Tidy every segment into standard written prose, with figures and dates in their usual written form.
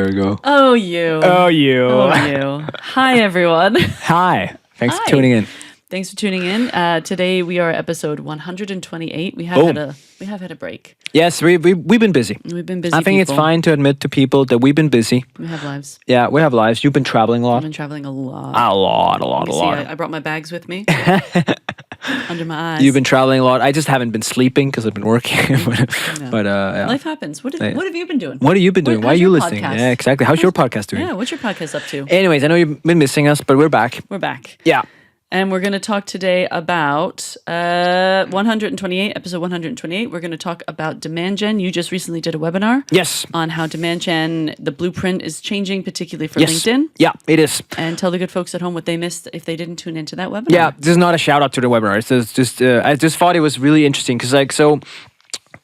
There we go. Oh, you. Oh, you. Oh, you. Hi, everyone. Hi. Thanks Hi. for tuning in. Thanks for tuning in. Today we are episode 128. We have had a break. Yes, we've been busy. We've been busy. I think it's fine to admit to people that we've been busy. We have lives. Yeah, we have lives. You've been traveling a lot. I've been traveling a lot. A lot. I brought my bags with me under my eyes. You've been traveling a lot. I just haven't been sleeping because I've been working. but yeah. Life happens. What have you been doing? What have you been doing? Why are you listening? Podcast? Yeah, exactly. How's your podcast doing? Yeah, what's your podcast up to? Anyways, I know you've been missing us, but we're back. We're back. Yeah. And we're going to talk today about 128, episode 128. We're going to talk about demand gen. You just recently did a webinar. Yes. On how demand gen, the blueprint is changing, particularly for LinkedIn. Yeah, it is. And tell the good folks at home what they missed if they didn't tune into that webinar. Yeah, this is not a shout out to the webinar. It's just I just thought it was really interesting because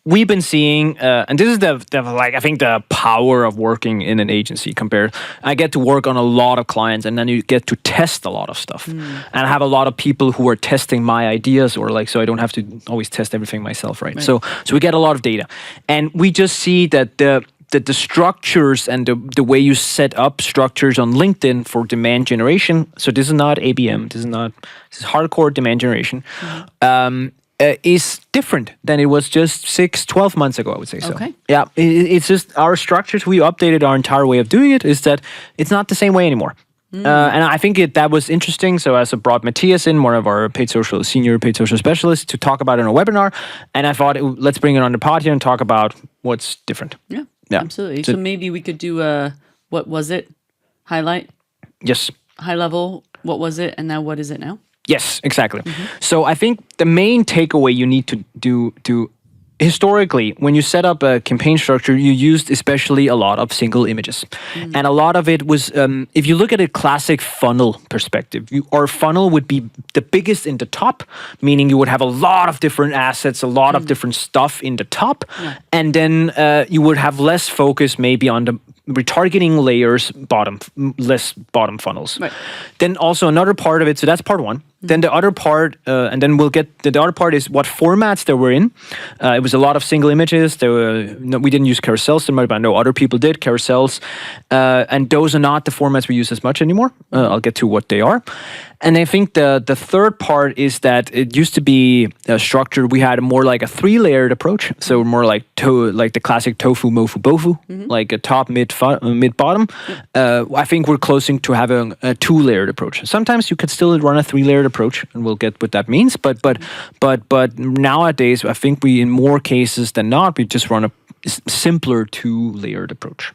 we've been seeing, and this is I think the power of working in an agency compared. I get to work on a lot of clients, and then you get to test a lot of stuff, and I have a lot of people who are testing my ideas, so I don't have to always test everything myself, right? So we get a lot of data, and we just see that the structures and the way you set up structures on LinkedIn for demand generation. So this is not ABM. This is hardcore demand generation. Is different than it was just 12 months ago, I would say so. Okay. Yeah, it's just our structures, we updated our entire way of doing it, is that it's not the same way anymore. And I think that was interesting. So as I brought Matthias in, one of our senior paid social specialists, to talk about it in a webinar. And I thought, let's bring it on the pod here and talk about what's different. Yeah, absolutely. So maybe we could do a, what was it? Highlight? Yes. High level, what was it? And now what is it now? Yes, exactly. So I think the main takeaway you need to do historically, when you set up a campaign structure, you used especially a lot of single images. And a lot of it was, if you look at a classic funnel perspective, our funnel would be the biggest in the top, meaning you would have a lot of different assets, a lot of different stuff in the top. And then you would have less focus maybe on the retargeting layers, less bottom funnels. Right. Then also another part of it, so that's part one. Then the other part, and then we'll get the other part is what formats there were in. It was a lot of single images. We didn't use carousels so much, but I know other people did carousels, and those are not the formats we use as much anymore. I'll get to what they are. And I think the third part is that it used to be structured. We had more like a 3-layered approach, so more like the classic tofu, mofu, bofu, like a top, mid, bottom. I think we're closing to having a 2-layered approach. Sometimes you could still run a 3-layered approach, and we'll get what that means. But nowadays, I think we, in more cases than not, we just run a simpler 2-layered approach.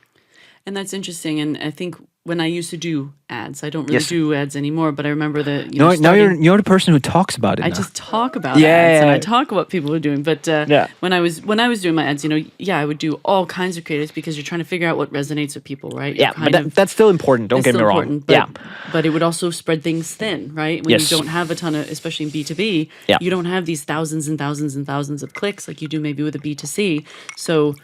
And that's interesting. And I think when I used to do ads, I don't really do ads anymore, but I remember that, now you're the person who talks about it. I just talk about ads, and I talk about what people are doing. But when I was doing my ads, I would do all kinds of creatives because you're trying to figure out what resonates with people, right? But that's still important. Don't get me wrong. But it would also spread things thin, right? When you don't have a ton of, especially in B2B, you don't have these thousands and thousands and thousands of clicks like you do maybe with a B2C. So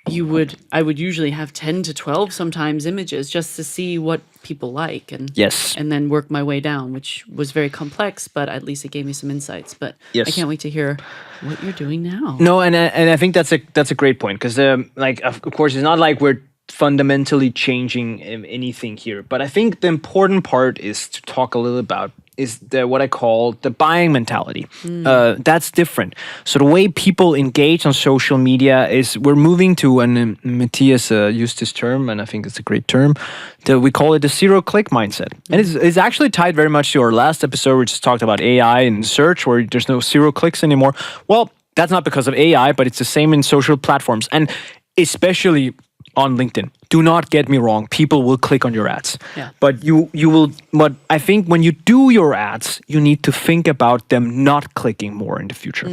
I would usually have 10 to 12 sometimes images just to see what people like and then work my way down, which was very complex, but at least it gave me some insights. But I can't wait to hear what you're doing now. No, and I think that's a great point because of course it's not like we're fundamentally changing anything here, but I think the important part is to talk a little about is what I call the buying mentality. That's different. So the way people engage on social media is we're moving to, and Matthias used this term, and I think it's a great term, we call it the zero-click mindset. And it's actually tied very much to our last episode, which just talked about AI and search, where there's no zero clicks anymore. Well, that's not because of AI, but it's the same in social platforms, and especially on LinkedIn. Do not get me wrong. People will click on your ads. Yeah. But you will, but I think when you do your ads, you need to think about them not clicking more in the future.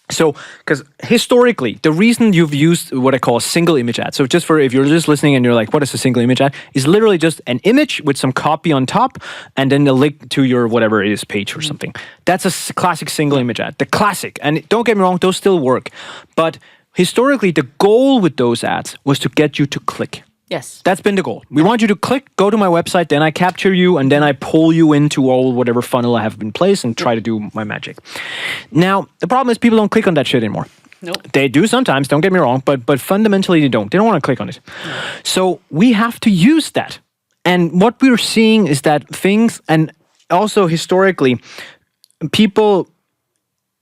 So, because historically, the reason you've used what I call a single image ad, so just for if you're just listening and you're like, what is a single image ad? Is literally just an image with some copy on top and then a link to your whatever it is page or something. That's a classic single image ad. The classic. And don't get me wrong, those still work. But historically, the goal with those ads was to get you to click. Yes. That's been the goal. We want you to click, go to my website, then I capture you, and then I pull you into whatever funnel I have in place and try to do my magic. Now, the problem is people don't click on that shit anymore. Nope. They do sometimes, don't get me wrong, but fundamentally they don't. They don't want to click on it. No. So we have to use that. And what we're seeing is that things, and also historically, people,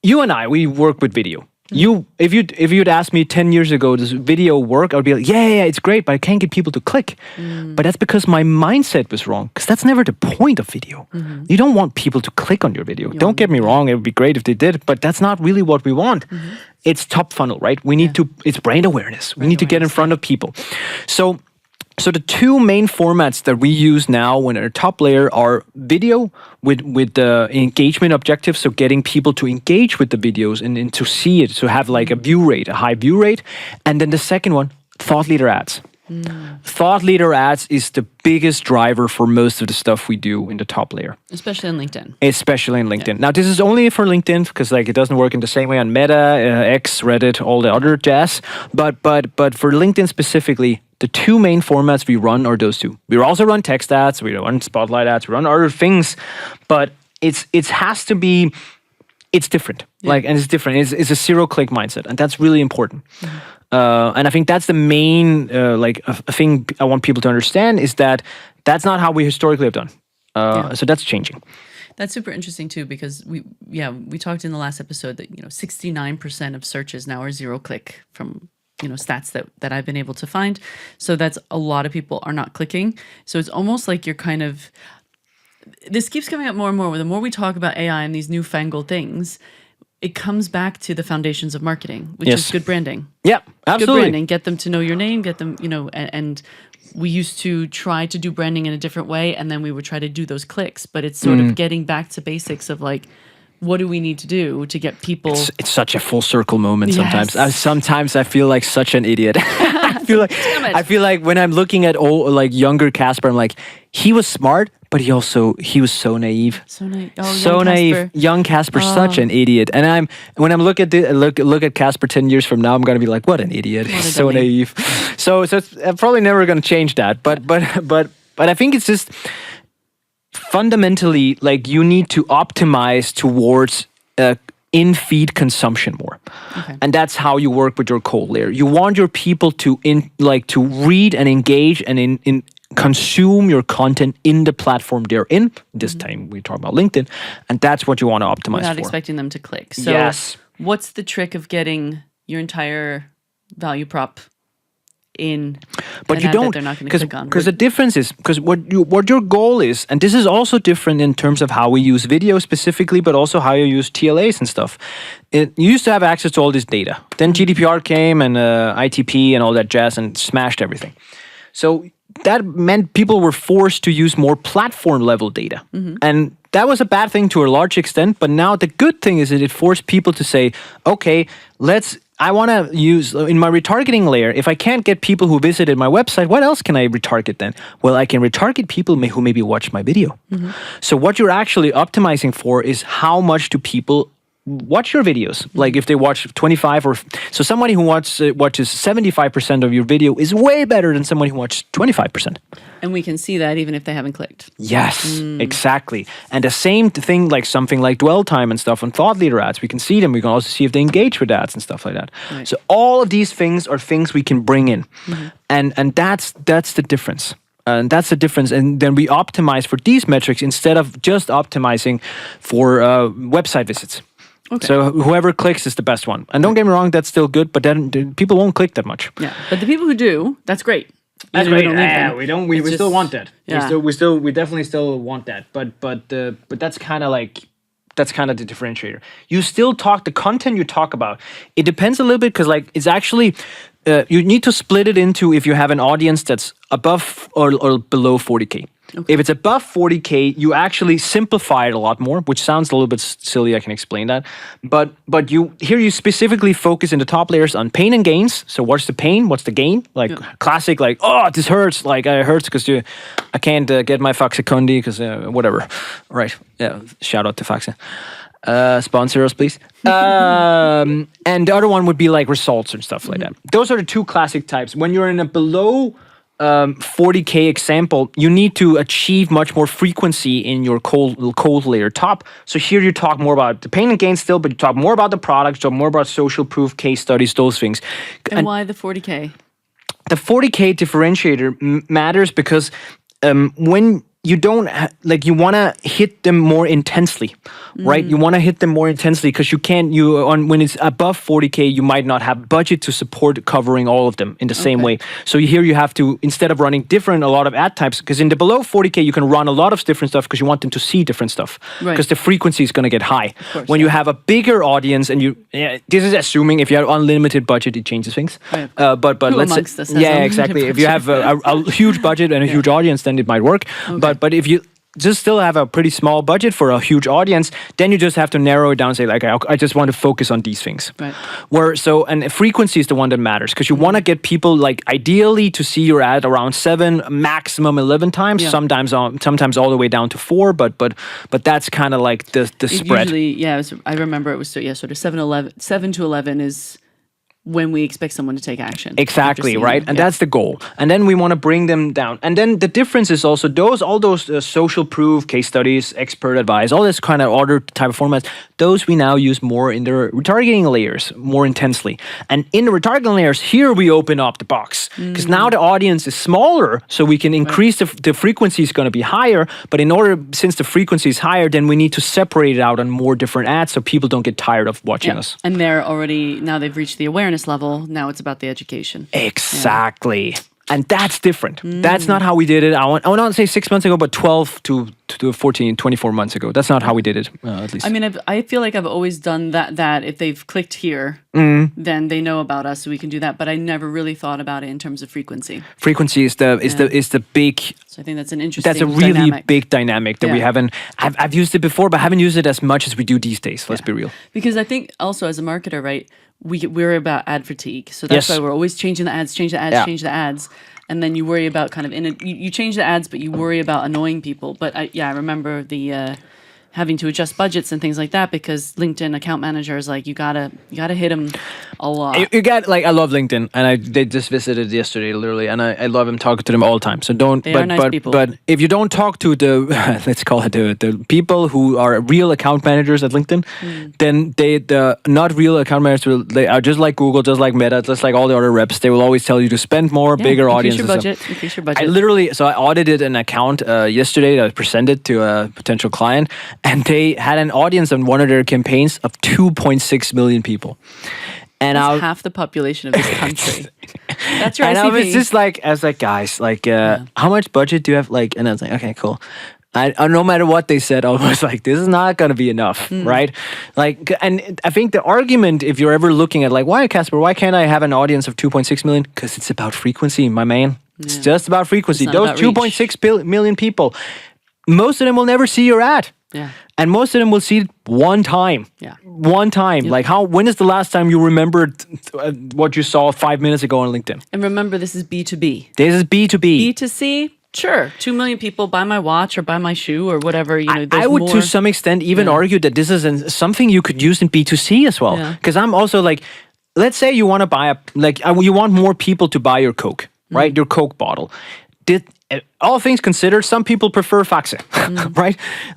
you and I, we work with video. If you'd asked me 10 years ago, does video work? I would be like, yeah, it's great, but I can't get people to click. But that's because my mindset was wrong, because that's never the point of video. You don't want people to click on your video. Don't get me wrong, it would be great if they did, but that's not really what we want. It's top funnel, right? We need to, it's brand awareness. We need to get in front of people. So the two main formats that we use now in our top layer are video with the engagement objectives, so getting people to engage with the videos and to see it, so have like a view rate, a high view rate. And then the second one, thought leader ads. Thought leader ads is the biggest driver for most of the stuff we do in the top layer. Especially in LinkedIn. Especially in LinkedIn. Yeah. Now, this is only for LinkedIn, because like it doesn't work in the same way on Meta, X, Reddit, all the other jazz. But for LinkedIn specifically, the two main formats we run are those two. We also run text ads, we run spotlight ads, we run other things, but it has to be, it's different. Like, and it's different. It's a zero-click mindset, and that's really important. And I think that's the main a thing I want people to understand, is that that's not how we historically have done. So that's changing. That's super interesting too, because we talked in the last episode that 69% of searches now are zero-click from stats that I've been able to find. So that's a lot of people are not clicking. So it's almost like you're kind of, this keeps coming up more and more. The more we talk about AI and these newfangled things, it comes back to the foundations of marketing, which is good branding. Yeah, absolutely. Good branding, get them to know your name, get them, and we used to try to do branding in a different way, and then we would try to do those clicks, but it's sort of getting back to basics of like, what do we need to do to get people? It's such a full circle moment sometimes. Sometimes I feel like such an idiot. I feel like when I'm looking at younger Casper, I'm like, he was smart, but he was so naive. So naive. Oh, so naive. Casper. Young Casper, such an idiot. And when I'm look at Casper 10 years from now, I'm gonna be like, what an idiot. He's so naive. So it's, I'm probably never gonna change that. But I think it's just fundamentally, like, you need to optimize towards in-feed consumption more. Okay. And that's how you work with your cold layer. You want your people to read and engage and in consume your content in the platform they're in. This time we talk about LinkedIn, and that's what you want to optimize without for. expecting them to click. So what's the trick of getting your entire value prop in, but you don't, they're not going to click on? Because the difference is, because what your goal is, and this is also different in terms of how we use video specifically, but also how you use TLAs and stuff. You used to have access to all this data. Then GDPR came and ITP and all that jazz and smashed everything. So that meant people were forced to use more platform level data. And that was a bad thing to a large extent, but now the good thing is that it forced people to say, okay, I want to use, in my retargeting layer, if I can't get people who visited my website, what else can I retarget then? Well, I can retarget people who maybe watch my video. So what you're actually optimizing for is how much do people watch your videos. Like if they watch 25 or so, somebody who watches 75% of your video is way better than someone who watches 25%. And we can see that even if they haven't clicked. Yes, exactly. And the same thing, like something like dwell time and stuff on thought leader ads, we can see them. We can also see if they engage with ads and stuff like that. Right. So all of these things are things we can bring in, and that's the difference. And that's the difference. And then we optimize for these metrics instead of just optimizing for website visits. Okay. So whoever clicks is the best one. And don't get me wrong, that's still good, but then people won't click that much. Yeah, but the people who do, that's great. That's great. We still want that. Yeah. We definitely still want that. But that's kind of the differentiator. You still talk the content you talk about. It depends a little bit, because like it's actually you need to split it into if you have an audience that's above or below 40K. Okay. If it's above 40K, you actually simplify it a lot more, which sounds a little bit silly. I can explain that. But you specifically focus in the top layers on pain and gains. So what's the pain? What's the gain? Like classic, like, oh, this hurts. Like it hurts because I can't get my Faxecondi because whatever. Right. Yeah. Shout out to Faxe. Sponsor us, please. And the other one would be like results and stuff like that. Those are the two classic types. When you're in a below 40K example, you need to achieve much more frequency in your cold layer top. So here you talk more about the pain and gain still, but you talk more about the product, talk more about social proof, case studies, those things. And why the 40K? The 40K differentiator matters because when you don't you want to hit them more intensely, right? You want to hit them more intensely because when it's above 40K, you might not have budget to support covering all of them in the same way. So here you have to, instead of running a lot of ad types, because in the below 40K, you can run a lot of different stuff because you want them to see different stuff because the frequency is going to get high. Course, when you have a bigger audience and this is assuming if you have unlimited budget, it changes things. Right. But who let's amongst us has exactly. unlimited If you have a huge budget and a huge audience, then it might work. Okay. But if you just still have a pretty small budget for a huge audience, then you just have to narrow it down and say, like, I just want to focus on these things. Right. And frequency is the one that matters because you want to get people, like, ideally to see your ad around 7, maximum 11 times, sometimes all the way down to 4, but that's kind of like the spread. Usually, I remember it was sort of 7 to 11 is when we expect someone to take action. Exactly, right? And that's the goal. And then we want to bring them down. And then the difference is also all those social proof, case studies, expert advice, all this kind of other type of formats, those we now use more in the retargeting layers more intensely. And in the retargeting layers, here we open up the box. Because now the audience is smaller, so we can increase the frequency is going to be higher. But since the frequency is higher, then we need to separate it out on more different ads so people don't get tired of watching us. And now they've reached the awareness level. Now it's about the education. Exactly. Yeah. And that's different. That's not how we did it. I want not to say 6 months ago, but 12 to 14, 24 months ago. That's not how we did it, at least. I mean, I feel like I've always done that if they've clicked here, then they know about us, so we can do that. But I never really thought about it in terms of frequency. Frequency is the big... So I think that's an interesting That's a really dynamic. big dynamic that we haven't... I've used it before, but haven't used it as much as we do these days. Let's be real. Because I think also as a marketer, right, we're about ad fatigue. So that's why we're always changing the ads, change the ads. And then you worry about you change the ads, but you worry about annoying people. But I remember the having to adjust budgets and things like that because LinkedIn account manager is like, you gotta hit them a lot. I love LinkedIn, and they just visited yesterday literally, and I love them, talking to them all the time. So are nice people. But if you don't talk to the let's call it the people who are real account managers at LinkedIn, then the not real account managers, they are just like Google, just like Meta, just like all the other reps. They will always tell you to spend more, bigger audience. Increase your budget. I audited an account yesterday that I presented to a potential client. And they had an audience on one of their campaigns of 2.6 million people. And that's half the population of this country. That's right. And I was like, guys, how much budget do you have? And I was like, okay, cool. No matter what they said, I was like, this is not going to be enough, right? And I think the argument, if you're ever looking at why, Casper, why can't I have an audience of 2.6 million? Because it's about frequency, my man. It's just about frequency. Those 2.6 million people, most of them will never see your ad. Yeah. And most of them will see it one time. Yeah. One time. Yep. When is the last time you remembered what you saw 5 minutes ago on LinkedIn? And remember, this is B2B. This is B2B. B2C, sure. 2 million people buy my watch or buy my shoe or whatever. I would, to some extent, even argue that this is something you could use in B2C as well. Because I'm also let's say you want to buy you want more people to buy your Coke, right? Your Coke bottle. All things considered, some people prefer Faxe,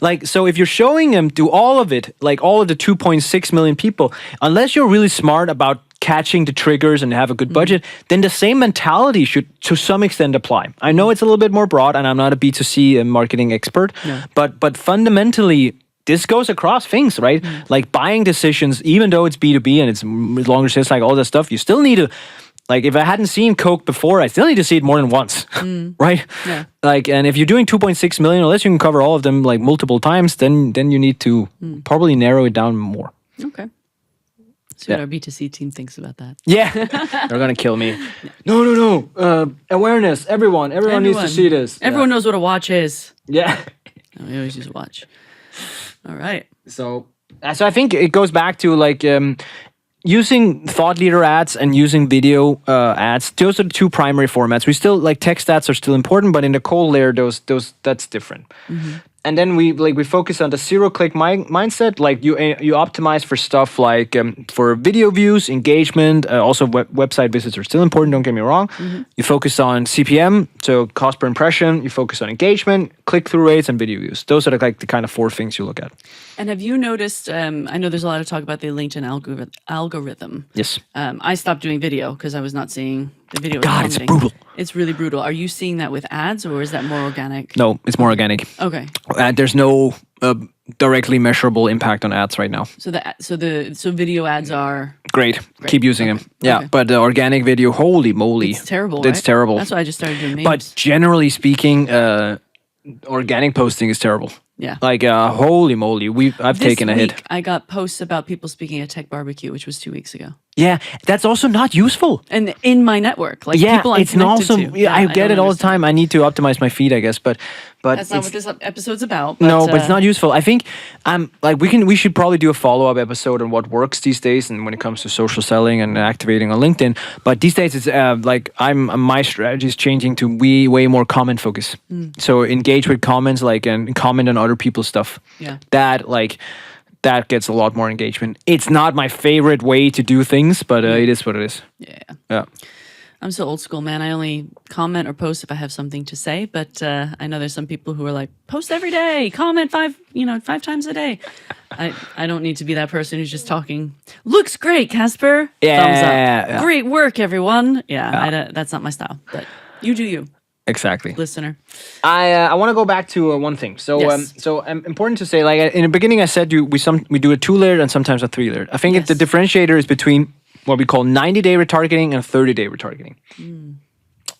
right? So if you're showing them to all of it, all of the 2.6 million people, unless you're really smart about catching the triggers and have a good budget, then the same mentality should to some extent apply. I know it's a little bit more broad, and I'm not a B2C marketing expert, but fundamentally, this goes across things, right? Buying decisions, even though it's B2B and it's longer sales, all that stuff, you still need to... if I hadn't seen Coke before, I still need to see it more than once, right? Yeah. And if you're doing 2.6 million, unless you can cover all of them multiple times, then you need to probably narrow it down more. Okay. See what our B2C team thinks about that. Yeah. They're going to kill me. No. Awareness. Everyone needs to see this. Everyone knows what a watch is. Yeah. We always use a watch. All right. So I think it goes back to using thought leader ads and using video ads, those are the two primary formats. We still text ads are still important, but in the cold layer, that's different. and then we focus on the zero click mindset. Like you optimize for stuff like for video views, engagement, also website visits are still important. Don't get me wrong. You focus on CPM, so cost per impression. You focus on engagement, click through rates, and video views. Those are like the kind of 4 things you look at. And have you noticed? I know there's a lot of talk about the LinkedIn algorithm. Yes. I stopped doing video because I was not seeing the video. God, it's brutal. It's really brutal. Are you seeing that with ads, or is that more organic? No, it's more organic. Okay. There's no directly measurable impact on ads right now. So video ads are great. Keep using them. Yeah, Okay. but the organic video, holy moly, It's terrible. It's right? terrible. That's why I just started doing memes. But generally speaking, organic posting is terrible. Yeah. Like holy moly, I've taken a hit. This week, I got posts about people speaking at Tech Barbecue, which was 2 weeks ago. Yeah, that's also not useful. And in my network, like Yeah, people I'm it's not connected also. to. Yeah, I get don't it all the understand. time. I need to optimize my feed, I guess, but That's not it's, what this episode's about. no, but it's not useful. I think like we should probably do a follow-up episode on what works these days and when it comes to social selling and activating on LinkedIn. But these days it's like my strategy is changing to way more comment focus. So engage with comments, like, and comment on other people's stuff. Yeah. That gets a lot more engagement. It's not my favorite way to do things, but it is what it is. Yeah. Yeah. I'm so old school, man. I only comment or post if I have something to say. But I know there's some people who are like, post every day, comment 5 times a day. I don't need to be that person who's just talking. Looks great, Casper. Yeah, Thumbs up. yeah. Great work, everyone. Yeah. That's not my style. But you do you, Exactly. listener. I want to go back to one thing. So Yes. important to say, like in the beginning, I said we do a 2-layered and sometimes a 3-layered. I think Yes. the differentiator is between what we call 90-day retargeting and 30-day retargeting.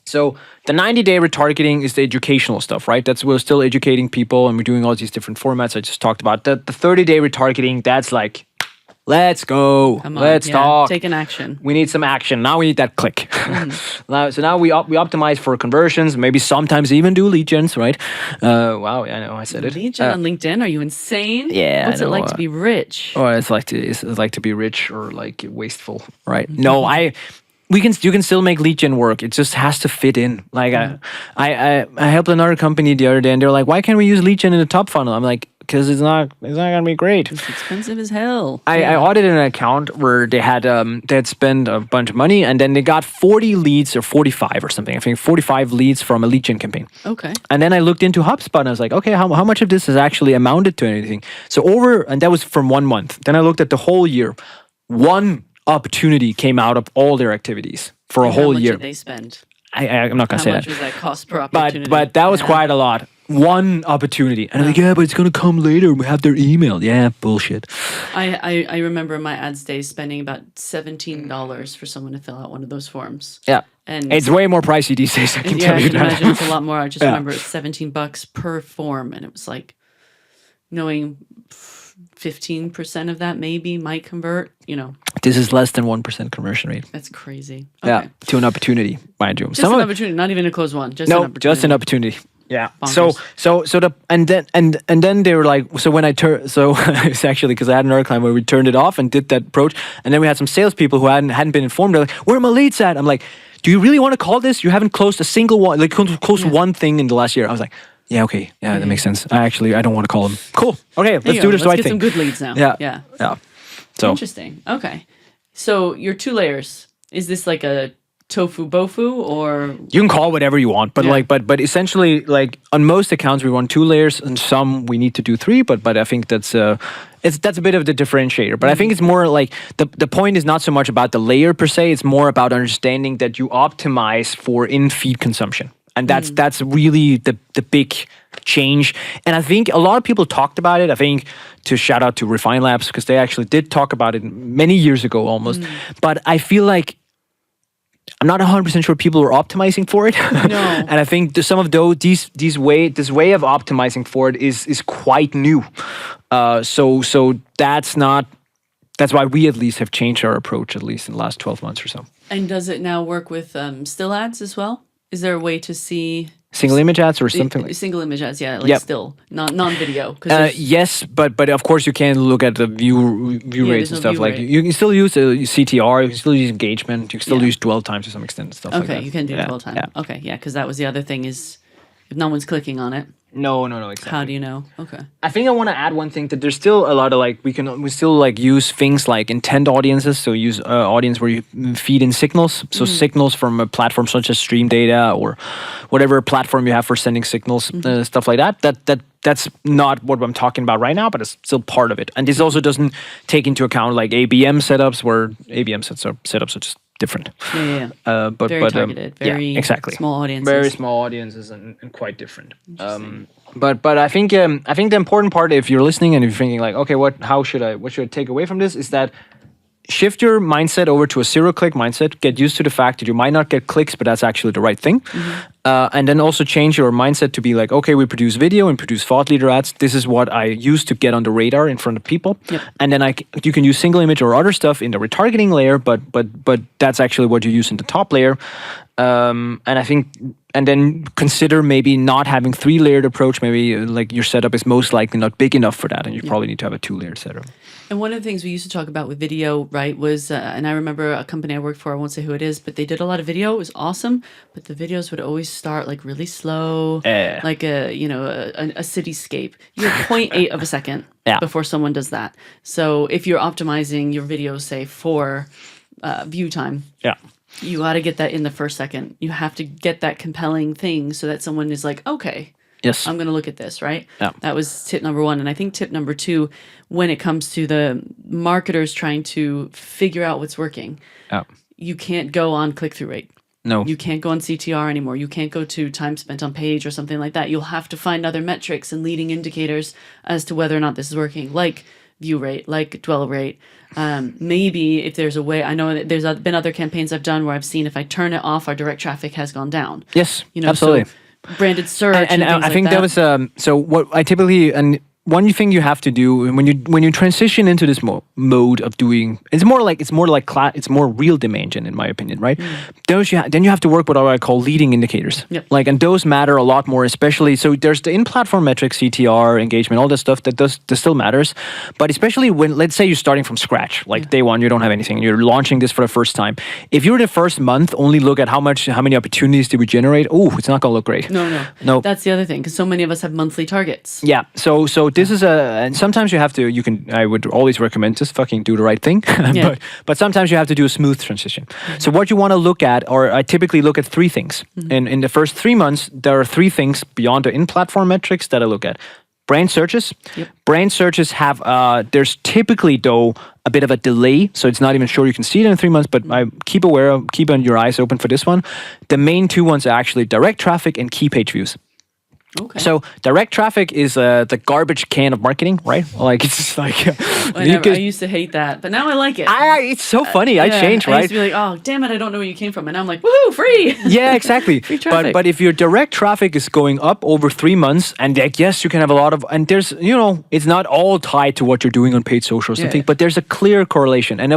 So the 90-day retargeting is the educational stuff, right? We're still educating people and we're doing all these different formats I just talked about. The 30-day retargeting, that's like, let's go, Come on. let's yeah, talk. Take an action. We need some action. Now we need that click. Now we optimize for conversions, maybe sometimes even do lead gens, right? Wow, I know I said it. Lead gen on LinkedIn? Are you insane? Yeah, What's I it like know, to be rich? Or it's like to be rich or like wasteful, right? No, you can still make lead gen work. It just has to fit in. Like I helped another company the other day, and they're like, "Why can't we use lead gen in the top funnel?" I'm like, because it's not gonna be great. It's expensive as hell. I audited an account where they had spent a bunch of money and then they got 40 leads or 45 or something. I think 45 leads from a lead gen campaign. Okay. And then I looked into HubSpot and I was like, okay, how much of this has actually amounted to anything? So and that was from 1 month. Then I looked at the whole year. One opportunity came out of all their activities for a whole How much year. did they spend? I'm not gonna How say much that. was that cost per opportunity? But that was quite a lot. One opportunity. And I'm like, yeah, but it's going to come later. We have their email. Yeah, bullshit. I remember my ads days spending about $17 for someone to fill out one of those forms. Yeah. And It's way more pricey these days, I can yeah, tell I you can that. imagine it's a lot more. I just remember it's $17 per form. And it was like knowing 15% of that maybe might convert, This is less than 1% conversion rate. That's crazy. Yeah, Okay. to an opportunity, mind you. Just an opportunity, not even a close one. Just an opportunity. just an opportunity. Yeah. Bonkers. And then they were like, so when I turned, so it's actually because I had another client where we turned it off and did that approach, and then we had some salespeople who hadn't been informed. They're like, where are my leads at? I'm like, do you really want to call this? You haven't closed a single one, like closed one thing in the last year. I was like, yeah, okay, yeah, that makes sense. I don't want to call them. Cool. Okay, let's do this right Let's get thing. some good leads now. Yeah. So Interesting. Okay. So your 2 layers, is this like a tofu bofu or you can call it whatever you want, but Yeah. but essentially, like on most accounts we run 2 layers, and some we need to do 3. But I think that's a bit of the differentiator. But I think it's more like the point is not so much about the layer per se. It's more about understanding that you optimize for in-feed consumption, and that's really the big change. And I think a lot of people talked about it. I think to shout out to Refine Labs because they actually did talk about it many years ago almost. But I feel like I'm not 100% sure people were optimizing for it. No. And I think some of this way of optimizing for it is quite new. So that's why we at least have changed our approach at least in the last 12 months or so. and does it now work with still ads as well? Is there a way to see Single image ads or something like single image ads? Yeah, like Yep. still non-video. yes, but of course you can look at the view rates there's and no stuff. view Like rate. you can still use CTR, you can still use engagement, you can still Yeah. use dwell times to some extent and stuff like Okay, that. you can do Yeah, dwell time. Yeah. Okay, yeah, because that was the other thing is if no one's clicking on it. No, exactly. How do you know? Okay. I think I want to add one thing that there's still a lot of like we still like use things like intent audiences. So use audience where you feed in signals. So signals from a platform such as Stream Data or whatever platform you have for sending signals, stuff like that. That's not what I'm talking about right now, but it's still part of it. And this also doesn't take into account like ABM setups, where ABM setups are just different. Yeah. But very targeted, very exactly. small audiences. Very small audiences and quite different. But I think the important part, if you're listening and you're thinking like, okay, what should I take away from this, is that shift your mindset over to a zero-click mindset. Get used to the fact that you might not get clicks, but that's actually the right thing. And then also change your mindset to be like, okay, we produce video and produce thought leader ads. This is what I use to get on the radar in front of people. Yep. And then you can use single image or other stuff in the retargeting layer, but that's actually what you use in the top layer. And then consider maybe not having 3-layered approach. Maybe like your setup is most likely not big enough for that, and you probably need to have a 2-layered setup. And one of the things we used to talk about with video, right, was, and I remember a company I worked for, I won't say who it is, but they did a lot of video. It was awesome, but the videos would always start like really slow, like a cityscape. You have 0.8 of a second before someone does that. So if you're optimizing your video, say for view time, you got to get that in the first second. You have to get that compelling thing so that someone is like, okay, yes, I'm going to look at this, right? Yeah. That was tip number 1. And I think tip number 2, when it comes to the marketers trying to figure out what's working, you can't go on click-through rate. No. You can't go on CTR anymore. You can't go to time spent on page or something like that. You'll have to find other metrics and leading indicators as to whether or not this is working, like view rate, like dwell rate. Maybe if there's a way, I know that there's been other campaigns I've done where I've seen if I turn it off, our direct traffic has gone down. Yes, absolutely. So branded search and I think that was so what I typically, and one thing you have to do when you transition into this mode of doing, it's more real demand gen, in my opinion, right? Then you have to work with what I call leading indicators. Yep. Like, and those matter a lot more, especially, so there's the in-platform metrics, CTR, engagement, all that stuff that still matters. But especially when, let's say you're starting from scratch, like day one, you don't have anything, you're launching this for the first time. If you're the first month, only look at how many opportunities did we generate, it's not gonna look great. No. That's the other thing, because so many of us have monthly targets. Yeah, so this is and sometimes I would always recommend just fucking do the right thing. But sometimes you have to do a smooth transition. So what you want to look at, or I typically look at 3 things. In the first 3 months, there are 3 things beyond the in-platform metrics that I look at. Brand searches. Yep. Brand searches have, there's typically though a bit of a delay, so it's not even sure you can see it in 3 months, but keep your eyes open for this one. The main 2 ones are actually direct traffic and key page views. Okay. So direct traffic is the garbage can of marketing, right? Like it's just like I used to hate that, but now I like it. It's so funny. I changed, right? I used to be like, oh damn it, I don't know where you came from, and now I'm like, woohoo, free. Yeah, exactly. Free traffic. But if your direct traffic is going up over 3 months, and like, yes, you can have a lot of, and there's it's not all tied to what you're doing on paid social or something, but there's a clear correlation. And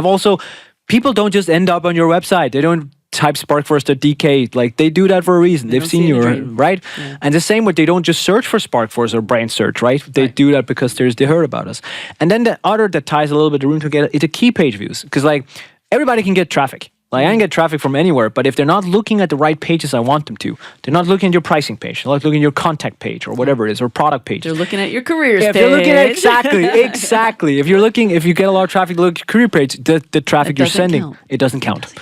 people don't just end up on your website. They don't type sparkforce.dk, like they do that for a reason. They've seen you, right? Yeah. And the same way, they don't just search for Sparkforce or brand search, right? They do that because they heard about us. And then the other that ties a little bit the room together is the key page views, because like everybody can get traffic. Like I can get traffic from anywhere, but if they're not looking at the right pages I want them to, they're not looking at your pricing page, they're not looking at your contact page or whatever it is, or product page. They're looking at your careers page. If you're looking at exactly. If you get a lot of traffic, look at your career page, the traffic you're sending, it doesn't count.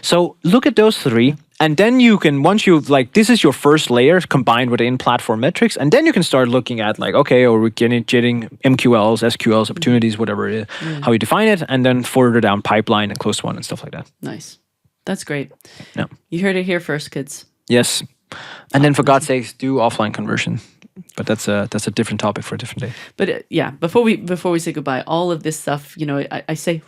So look at those 3, and then you can, once you've this is your first layer combined with the in-platform metrics, and then you can start looking at okay, or we're getting MQLs, SQLs, opportunities, whatever it is, how you define it, and then further down pipeline and close one and stuff like that. Nice. That's great. Yeah. You heard it here first, kids. Yes. And then for God's sakes, do offline conversion. But that's a different topic for a different day. But before we say goodbye, all of this stuff, I say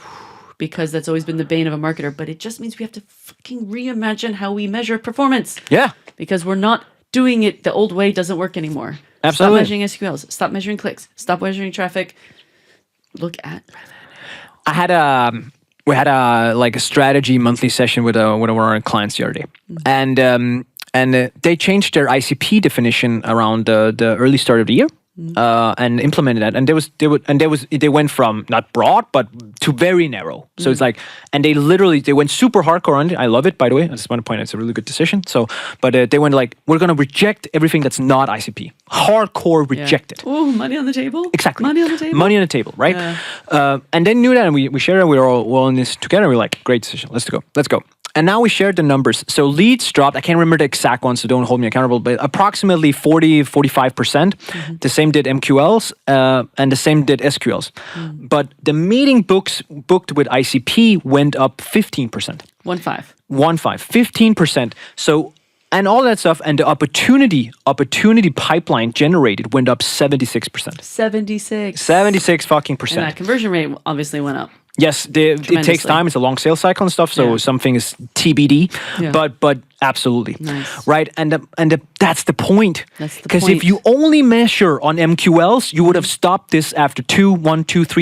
because that's always been the bane of a marketer, but it just means we have to fucking reimagine how we measure performance. Yeah. Because we're not doing it, the old way doesn't work anymore. Absolutely. Stop measuring SQLs, stop measuring clicks, stop measuring traffic. Look at we had a strategy monthly session with one of our clients the other day. And they changed their ICP definition around the early start of the year. and implemented that. And they went from not broad but to very narrow. So it's like, and they went super hardcore on it. I love it, by the way. I just want to point out it's a really good decision. So, but they went like, we're gonna reject everything that's not ICP. Hardcore reject it. Oh, money on the table. Exactly. Money on the table. Money on the table, right? And then knew that, and we shared it. We were all in this together. We're like, great decision. Let's go. And now we shared the numbers. So leads dropped. I can't remember the exact one, so don't hold me accountable, but approximately 45%. The same did MQLs, and the same did SQLs. But the meeting booked with ICP went up 15%. 15%. So, and all that stuff, and the opportunity pipeline generated went up 76%. 76 fucking percent. And that conversion rate obviously went up. Yes, it takes time. It's a long sales cycle and stuff, so something is TBD. Yeah. But absolutely, nice. Right? And that's the point. Because if you only measure on MQLs, you would have stopped this after 3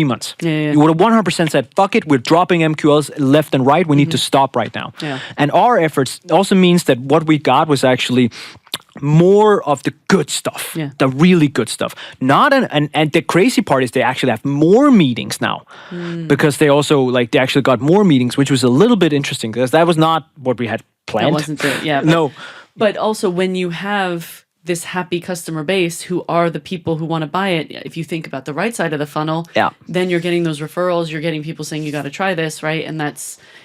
months. You would have 100% said, "Fuck it, we're dropping MQLs left and right. We need to stop right now." Yeah. And our efforts also means that what we got was actually more of the good stuff, the really good stuff. And the crazy part is they actually have more meetings now because they also they actually got more meetings, which was a little bit interesting because that was not what we had planned. That wasn't it, yeah. No. But also when you have this happy customer base who are the people who want to buy it, if you think about the right side of the funnel, then you're getting those referrals, you're getting people saying you got to try this, right? And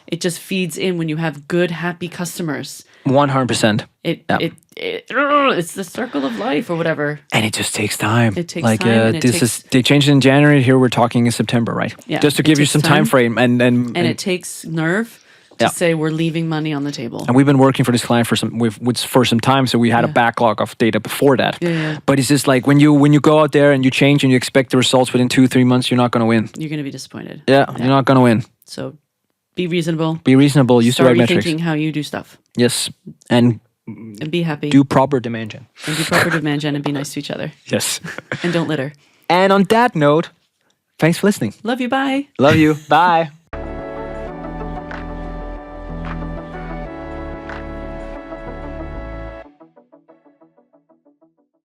it just feeds in when you have good, happy customers. 100%. It's the circle of life or whatever. And it just takes time. It takes time. They changed it in January. Here we're talking in September, right? Yeah. Just to give you some time frame. And it takes nerve to say we're leaving money on the table. And we've been working for this client for some time, so we had a backlog of data before that. Yeah. But it's just like when you go out there and you change and you expect the results within 2-3 months, you're not going to win. You're going to be disappointed. Yeah, you're not going to win. So be reasonable. Use the right metrics. Start rethinking how you do stuff. Yes, and be happy. Do proper demand gen. And do proper demand gen and be nice to each other. Yes. And don't litter. And on that note, thanks for listening. Love you. Bye. Love you. Bye.